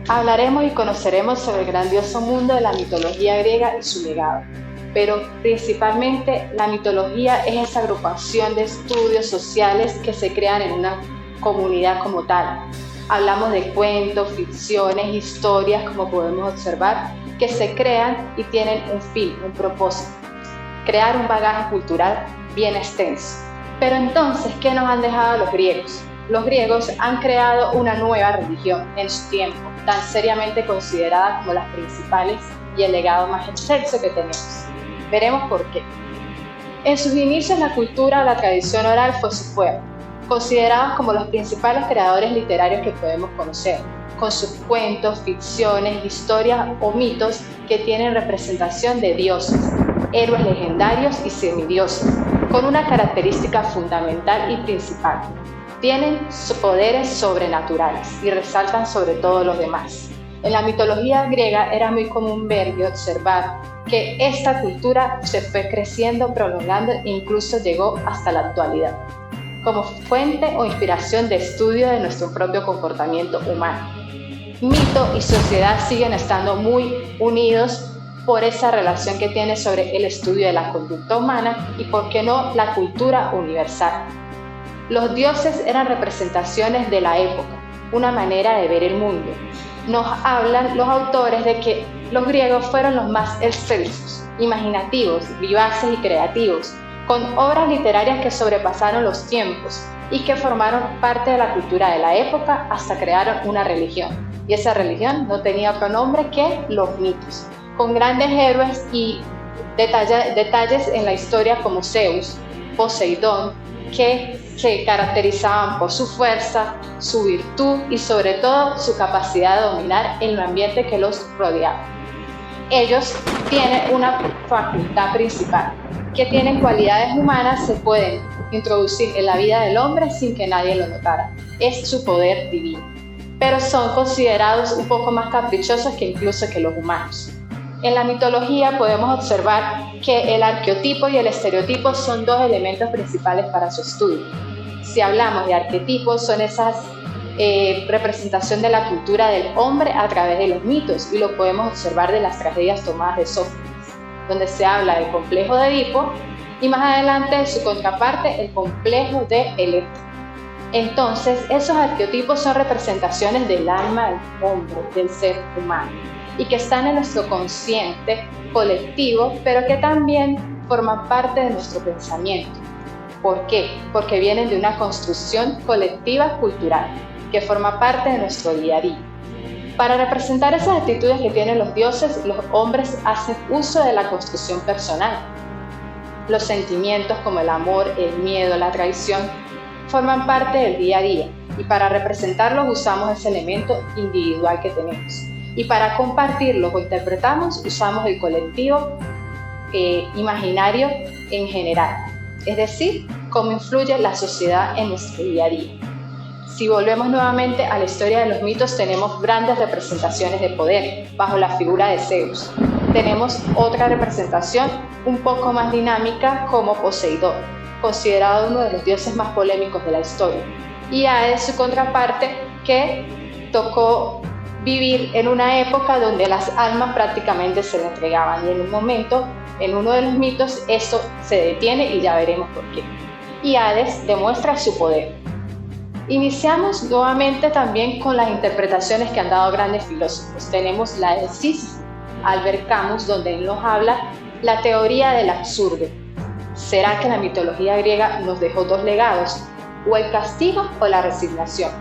Hablaremos y conoceremos sobre el grandioso mundo de la mitología griega y su legado. Pero principalmente la mitología es esa agrupación de estudios sociales que se crean en una comunidad como tal. Hablamos de cuentos, ficciones, historias, como podemos observar, que se crean y tienen un fin, un propósito: crear un bagaje cultural bien extenso. Pero entonces, ¿qué nos han dejado los griegos? Los griegos han creado una nueva religión en su tiempo, tan seriamente considerada como las principales y el legado más excelso que tenemos. Veremos por qué. En sus inicios, la cultura o la tradición oral fue su fuerte, considerados como los principales creadores literarios que podemos conocer, con sus cuentos, ficciones, historias o mitos que tienen representación de dioses, héroes legendarios y semidioses, con una característica fundamental y principal: tienen poderes sobrenaturales y resaltan sobre todos los demás. En la mitología griega era muy común ver y observar que esta cultura se fue creciendo, prolongando e incluso llegó hasta la actualidad, como fuente o inspiración de estudio de nuestro propio comportamiento humano. Mito y sociedad siguen estando muy unidos por esa relación que tiene sobre el estudio de la conducta humana y, por qué no, la cultura universal. Los dioses eran representaciones de la época, una manera de ver el mundo. Nos hablan los autores de que los griegos fueron los más excelsos, imaginativos, vivaces y creativos, con obras literarias que sobrepasaron los tiempos y que formaron parte de la cultura de la época hasta crearon una religión. Y esa religión no tenía otro nombre que los mitos, con grandes héroes y detalles en la historia como Zeus, Poseidón, que se caracterizaban por su fuerza, su virtud y sobre todo su capacidad de dominar el ambiente que los rodeaba. Ellos tienen una facultad principal: que tienen cualidades humanas, se pueden introducir en la vida del hombre sin que nadie lo notara. Es su poder divino. Pero son considerados un poco más caprichosos que incluso que los humanos. En la mitología podemos observar que el arqueotipo y el estereotipo son dos elementos principales para su estudio. Si hablamos de arquetipos, son esas representación de la cultura del hombre a través de los mitos, y lo podemos observar de las tragedias tomadas de Sófocles, donde se habla del complejo de Edipo y más adelante de su contraparte, el complejo de Electra. Entonces, esos arqueotipos son representaciones del alma del hombre, del ser humano, y que están en nuestro consciente colectivo, pero que también forman parte de nuestro pensamiento. ¿Por qué? Porque vienen de una construcción colectiva cultural, que forma parte de nuestro día a día. Para representar esas actitudes que tienen los dioses, los hombres hacen uso de la construcción personal. Los sentimientos como el amor, el miedo, la traición, forman parte del día a día, y para representarlos usamos ese elemento individual que tenemos. Y para compartirlos o interpretarlos usamos el colectivo imaginario en general, es decir, cómo influye la sociedad en nuestro día a día. Si volvemos nuevamente a la historia de los mitos, tenemos grandes representaciones de poder bajo la figura de Zeus. Tenemos otra representación un poco más dinámica como Poseidón, considerado uno de los dioses más polémicos de la historia, y Hades, su contraparte, que tocó vivir en una época donde las almas prácticamente se le entregaban, y en un momento, en uno de los mitos, eso se detiene y ya veremos por qué. Y Hades demuestra su poder. Iniciamos nuevamente también con las interpretaciones que han dado grandes filósofos. Tenemos la de Sísifo, Albert Camus, donde él nos habla la teoría del absurdo. ¿Será que la mitología griega nos dejó dos legados? O el castigo o la resignación,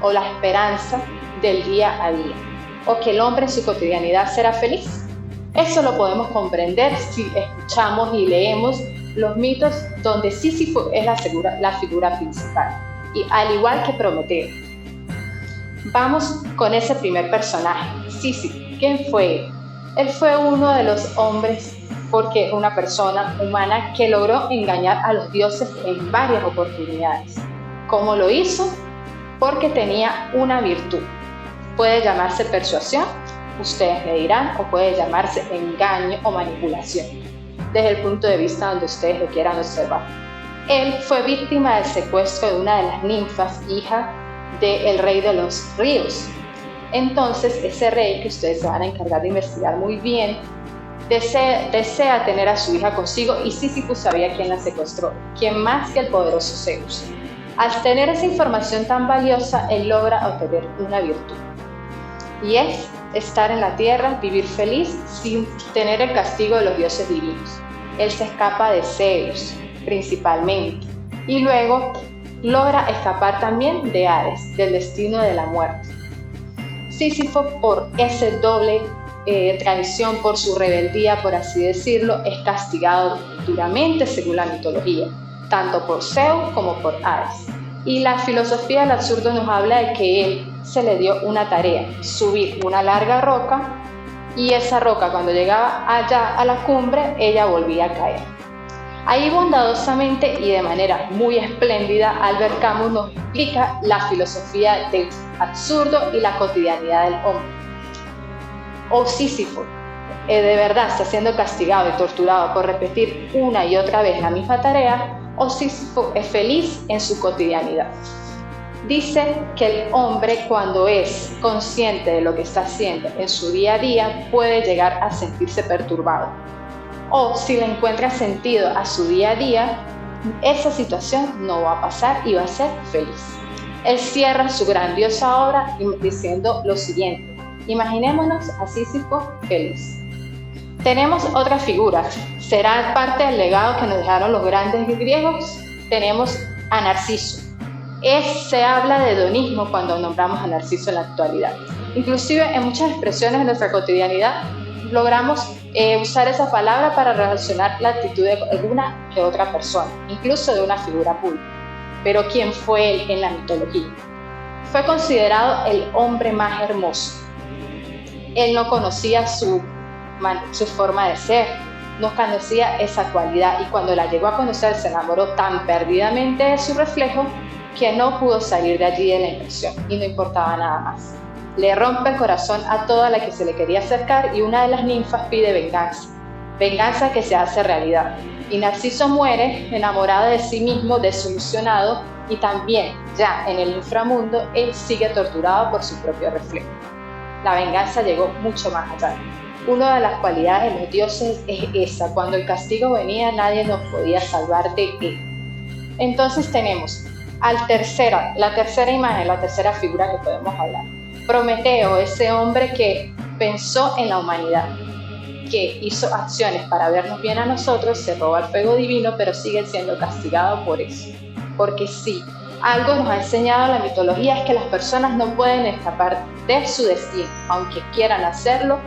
o la esperanza del día a día, o que el hombre en su cotidianidad será feliz. Eso lo podemos comprender si escuchamos y leemos los mitos donde Sísifo es la figura principal, y al igual que Prometeo. Vamos con ese primer personaje, Sísifo. ¿Quién fue él? Él fue uno de los hombres, porque una persona humana que logró engañar a los dioses en varias oportunidades. ¿Cómo lo hizo? Porque tenía una virtud. Puede llamarse persuasión, ustedes me dirán, o puede llamarse engaño o manipulación, desde el punto de vista donde ustedes lo quieran observar. Él fue víctima del secuestro de una de las ninfas, hija del rey de los ríos, Entonces ese rey, que ustedes se van a encargar de investigar muy bien, desea tener a su hija consigo, y Sísifo sabía quién la secuestró, quién más que el poderoso Zeus. Al tener esa información tan valiosa, él logra obtener una virtud, y es estar en la tierra, vivir feliz sin tener el castigo de los dioses divinos. Él se escapa de Zeus, principalmente, y luego logra escapar también de Hades, del destino de la muerte. Sísifo, por ese doble traición, por su rebeldía, por así decirlo, es castigado duramente según la mitología, tanto por Zeus como por Hades. Y la filosofía del absurdo nos habla de que él se le dio una tarea, subir una larga roca, y esa roca, cuando llegaba allá a la cumbre, ella volvía a caer. Ahí bondadosamente y de manera muy espléndida, Albert Camus nos explica la filosofía del absurdo y la cotidianidad del hombre. O Sísifo de verdad está siendo castigado y torturado por repetir una y otra vez la misma tarea, o Sísifo es feliz en su cotidianidad. Dice que el hombre, cuando es consciente de lo que está haciendo en su día a día, puede llegar a sentirse perturbado. O si le encuentra sentido a su día a día, esa situación no va a pasar y va a ser feliz. Él cierra su grandiosa obra diciendo lo siguiente: imaginémonos a Sísifo feliz. Tenemos otra figura, será parte del legado que nos dejaron los grandes griegos. Tenemos a Narciso. Se habla de hedonismo cuando nombramos a Narciso en la actualidad. Inclusive en muchas expresiones de nuestra cotidianidad logramos usar esa palabra para relacionar la actitud de alguna que otra persona, incluso de una figura pública. Pero ¿quién fue él en la mitología? Fue considerado el hombre más hermoso. Él no conocía su forma de ser, no conocía esa cualidad, y cuando la llegó a conocer se enamoró tan perdidamente de su reflejo que no pudo salir de allí de la impresión, y no importaba nada más. Le rompe el corazón a toda la que se le quería acercar, y una de las ninfas pide venganza que se hace realidad. Y Narciso muere enamorado de sí mismo, desilusionado, y también ya en el inframundo él sigue torturado por su propio reflejo. La venganza llegó mucho más allá. Una de las cualidades de los dioses es esa: cuando el castigo venía, nadie nos podía salvar de él. Entonces tenemos la tercera imagen, la tercera figura que podemos hablar. Prometeo, ese hombre que pensó en la humanidad, que hizo acciones para vernos bien a nosotros, se roba el fuego divino, pero sigue siendo castigado por eso. Porque sí, algo nos ha enseñado la mitología, es que las personas no pueden escapar de su destino. Aunque quieran hacerlo,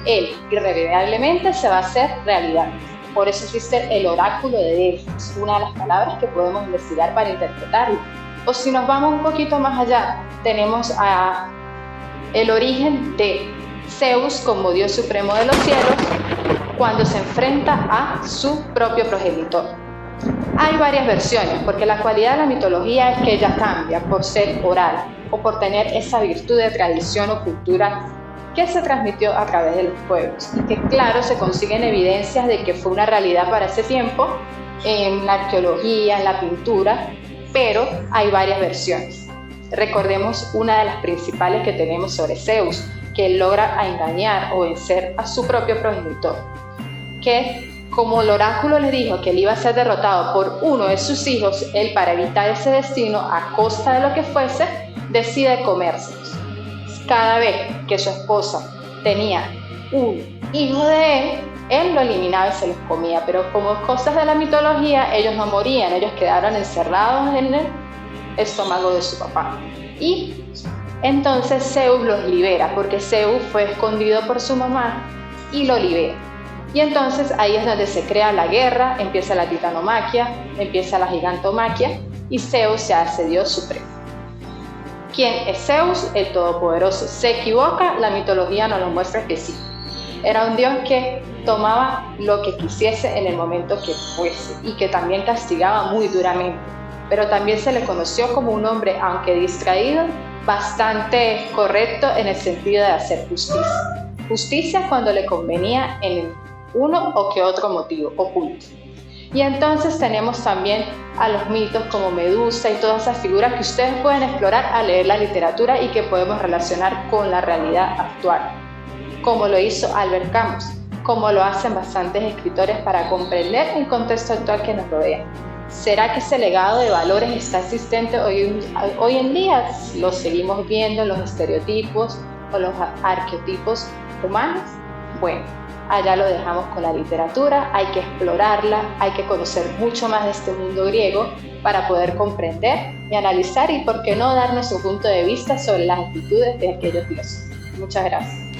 él irremediablemente se va a hacer realidad. Por eso existe el oráculo de Delfos, una de las palabras que podemos investigar para interpretarlo. O si nos vamos un poquito más allá, tenemos el origen de Zeus como Dios supremo de los cielos, cuando se enfrenta a su propio progenitor. Hay varias versiones, porque la cualidad de la mitología es que ella cambia por ser oral o por tener esa virtud de tradición o cultura que se transmitió a través de los pueblos, y que claro, se consiguen evidencias de que fue una realidad para ese tiempo en la arqueología, en la pintura, pero hay varias versiones. Recordemos una de las principales que tenemos sobre Zeus, que él logra engañar o vencer a su propio progenitor, que como el oráculo le dijo que él iba a ser derrotado por uno de sus hijos, él, para evitar ese destino a costa de lo que fuese, decide comérselos. Cada vez que su esposa tenía un hijo de él lo eliminaba y se los comía, pero como cosas de la mitología, ellos no morían, ellos quedaron encerrados en el estómago de su papá. Y entonces Zeus los libera, porque Zeus fue escondido por su mamá y lo libera. Y entonces ahí es donde se crea la guerra, empieza la titanomaquia, empieza la gigantomaquia, y Zeus se hace Dios supremo. ¿Quién es Zeus? El Todopoderoso. ¿Se equivoca? La mitología nos lo muestra que sí. Era un dios que tomaba lo que quisiese en el momento que fuese, y que también castigaba muy duramente. Pero también se le conoció como un hombre, aunque distraído, bastante correcto en el sentido de hacer justicia. Justicia cuando le convenía en uno o que otro motivo oculto. Y entonces tenemos también a los mitos como Medusa y todas esas figuras que ustedes pueden explorar al leer la literatura y que podemos relacionar con la realidad actual, como lo hizo Albert Camus, como lo hacen bastantes escritores para comprender el contexto actual que nos rodea. ¿Será que ese legado de valores está existente hoy en día? ¿Lo seguimos viendo en los estereotipos o los arquetipos humanos? Bueno, allá lo dejamos con la literatura, hay que explorarla, hay que conocer mucho más de este mundo griego para poder comprender y analizar y, por qué no, dar nuestro punto de vista sobre las actitudes de aquellos dioses. Muchas gracias.